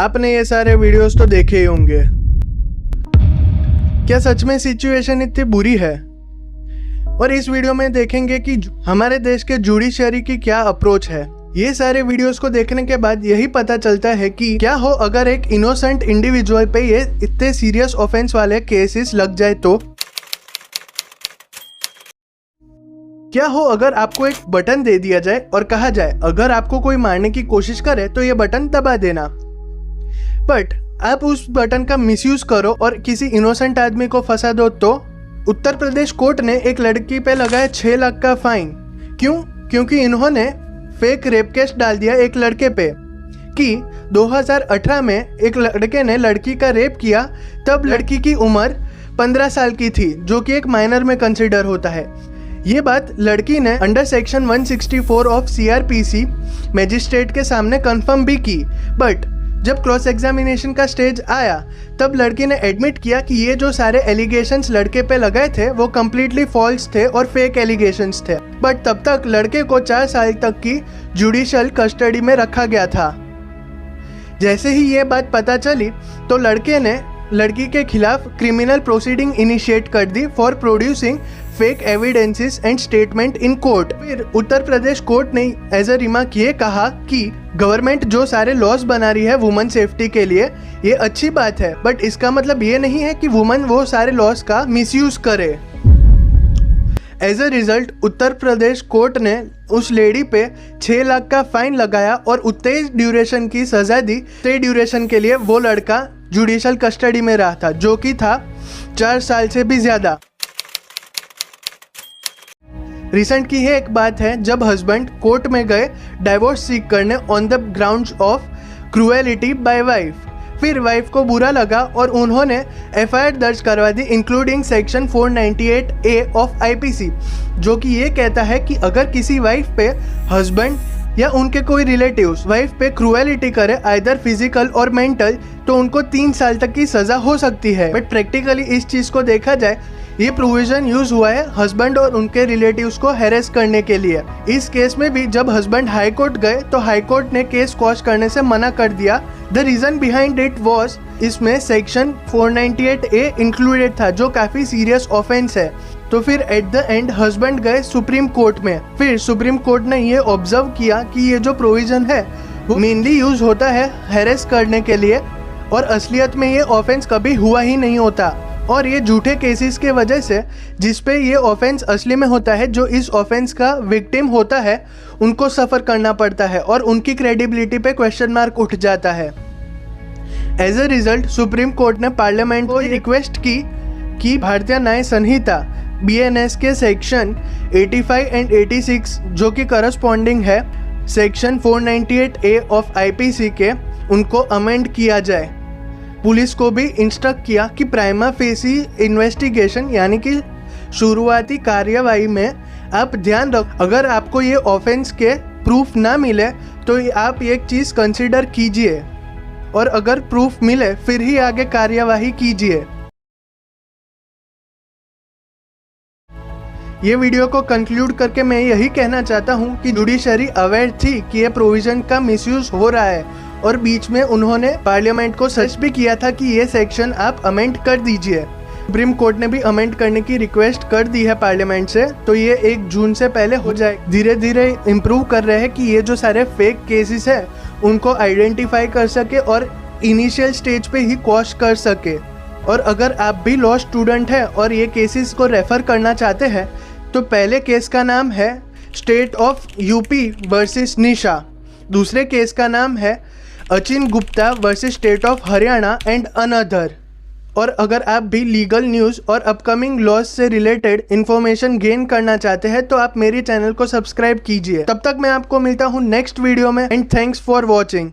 आपने ये सारे वीडियोस तो देखे ही होंगे। क्या सच में सिचुएशन इतनी बुरी है? और इस वीडियो में देखेंगे कि हमारे देश के जुडिशरी की क्या अप्रोच है। ये सारे वीडियोस को देखने के बाद यही पता चलता है कि क्या हो अगर एक इनोसेंट इंडिविजुअल पे ये इतने सीरियस ऑफेंस वाले केसेस लग जाए तो। क्या हो अगर आपको एक बटन दे दिया जाए और कहा जाए अगर आपको कोई मारने की कोशिश करे तो ये बटन दबा देना, बट आप उस बटन का मिसयूज करो और किसी इनोसेंट आदमी को फंसा दो तो। उत्तर प्रदेश कोर्ट ने एक लड़की पे लगाया 6 लाख का फाइन। क्यों? क्योंकि इन्होंने फेक रेप केस डाल दिया एक लड़के पे कि 2018 में एक लड़के ने लड़की का रेप किया, तब लड़की की उम्र 15 साल की थी, जो कि एक माइनर में कंसिडर होता है। ये बात लड़की ने under section 164 of CRPC magistrate के सामने कंफर्म भी की, बट जब क्रॉस एग्जामिनेशन का स्टेज आया तब लड़की ने एडमिट किया कि ये जो सारे एलिगेशंस लड़के पे लगाए थे वो कम्प्लीटली फॉल्स थे और फेक एलिगेशंस थे। बट तब तक लड़के को 4 साल तक की जुडिशियल कस्टडी में रखा गया था। जैसे ही ये बात पता चली तो लड़के ने लड़की के खिलाफ क्रिमिनल प्रोसीडिंग इनिशिएट कर दी for producing fake evidences and statement in court. फिर उत्तर प्रदेश कोर्ट ने एज अ रिमार्क ये कहा कि गवर्नमेंट जो सारे लॉज बना रही है वुमेन सेफ्टी के लिए, ये अच्छी बात है, बट इसका मतलब ये नहीं है कि वुमेन वो सारे लॉज का मिसयूज करे। As a result Uttar Pradesh court ने उस लेडी पे 6 लाख का फाइन लगाया और उतने ड्यूरेशन की सजा दी। उतने ड्यूरेशन के लिए वो लड़का जुडिशियल कस्टडी में रहा था, जो कि था 4 साल से भी ज्यादा। रिसेंट की है एक बात है जब हस्बैंड कोर्ट में गए डाइवोर्स सीख करने on the grounds of cruelty by wife. फिर वाइफ को बुरा लगा और उन्होंने FIR दर्ज करवा दी including section 498A of IPC, जो कि ये कहता है कि अगर किसी वाइफ पे हस्बैंड या उनके कोई रिलेटिव्स वाइफ पे क्रूएलिटी करे आइदर फिजिकल और मेंटल, तो उनको 3 साल तक की सजा हो सकती है। बट प्रैक्टिकली इस चीज को देखा जाए ये प्रोविजन यूज हुआ है हस्बैंड और उनके रिलेटिव्स को हैरेस करने के लिए। इस केस में भी जब हस्बैंड हाई कोर्ट गए तो हाई कोर्ट ने केस क्वॉश करने से मना कर दिया। The reason behind it was इसमें सेक्शन 498A इंक्लूडेड था, जो काफी सीरियस ऑफेंस है। तो फिर एट द एंड हस्बैंड गए सुप्रीम कोर्ट में। फिर सुप्रीम कोर्ट ने ये ऑब्जर्व किया कि ये जो प्रोविजन है वो मेनली यूज होता है हैरेस करने के लिए, और असलियत में ये ऑफेंस कभी हुआ ही नहीं होता। और ये झूठे केसेस के वजह से जिसपे ये ऑफेंस असली में होता है, जो इस ऑफेंस का विक्टिम होता है उनको सफ़र करना पड़ता है और उनकी क्रेडिबिलिटी पे क्वेश्चन मार्क उठ जाता है। As a result supreme court ने पार्लियामेंट को रिक्वेस्ट की कि भारतीय न्याय संहिता BNS के सेक्शन 85 एंड 86, जो कि करस्पॉन्डिंग है सेक्शन 498A ऑफ IPC के, उनको अमेंड किया जाए। पुलिस को भी इंस्ट्रक्ट किया कि प्राइमा फेसी इन्वेस्टिगेशन यानी कि शुरुआती कार्यवाही में आप ध्यान रख, अगर आपको ये ऑफेंस के प्रूफ ना मिले तो आप एक चीज़ कंसिडर कीजिए, और अगर प्रूफ मिले फिर ही आगे कार्यवाही कीजिए। ये वीडियो को कंक्लूड करके मैं यही कहना चाहता हूँ कि जुडिशरी अवेयर थी कि ये प्रोविजन का मिसयूज हो रहा है, और बीच में उन्होंने पार्लियामेंट को सजेस्ट भी किया था कि ये सेक्शन आप अमेंड कर दीजिए। सुप्रीम कोर्ट ने भी अमेंड करने की रिक्वेस्ट कर दी है पार्लियामेंट से, तो ये 1 जून से पहले हो जाए। धीरे धीरे इम्प्रूव कर रहे हैं कि ये जो सारे फेक केसेस है उनको आइडेंटिफाई कर सके और इनिशियल स्टेज पे ही क्वॉश कर सके। और अगर आप भी लॉ स्टूडेंट हैं और ये केसेस को रेफर करना चाहते हैं तो पहले केस का नाम है स्टेट ऑफ UP वर्सेस निशा, दूसरे केस का नाम है Achin Gupta versus state of Haryana and another. और अगर आप भी लीगल न्यूज़ और अपकमिंग लॉज से रिलेटेड इन्फॉर्मेशन गेन करना चाहते हैं तो आप मेरे चैनल को सब्सक्राइब कीजिए। तब तक मैं आपको मिलता हूँ नेक्स्ट वीडियो में, एंड थैंक्स फॉर वॉचिंग।